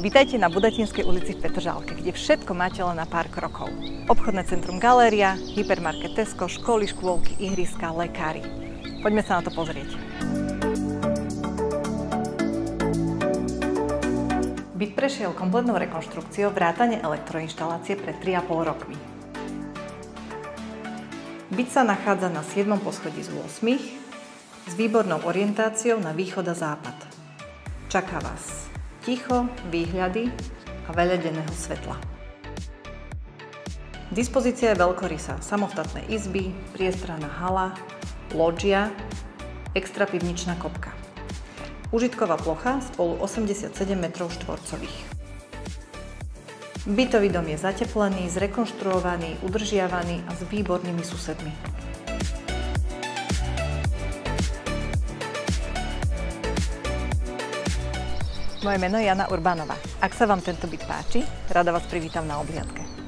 Vítajte na Budatinskej ulici v Petržalke, kde všetko máte len na pár krokov. Obchodné centrum Galéria, hypermarket Tesco, školy, škôlky, ihriska, lekári. Poďme sa na to pozrieť. Byt prešiel kompletnou rekonštrukciou vrátane elektroinštalácie pred 3,5 rokmi. Byt sa nachádza na 7. poschodí z 8 s výbornou orientáciou na východ a západ. Čaká vás ticho, výhľady a veľa denného svetla. Dispozícia je veľkorysá, samostatné izby, priestranná hala, lóžia, extra pivničná kopka. Užitková plocha spolu 87 m2. Bytový dom je zateplený, zrekonštruovaný, udržiavaný a s výbornými susedmi. Moje meno je Jana Urbánová. Ak sa vám tento byt páči, rada vás privítam na obhliadke.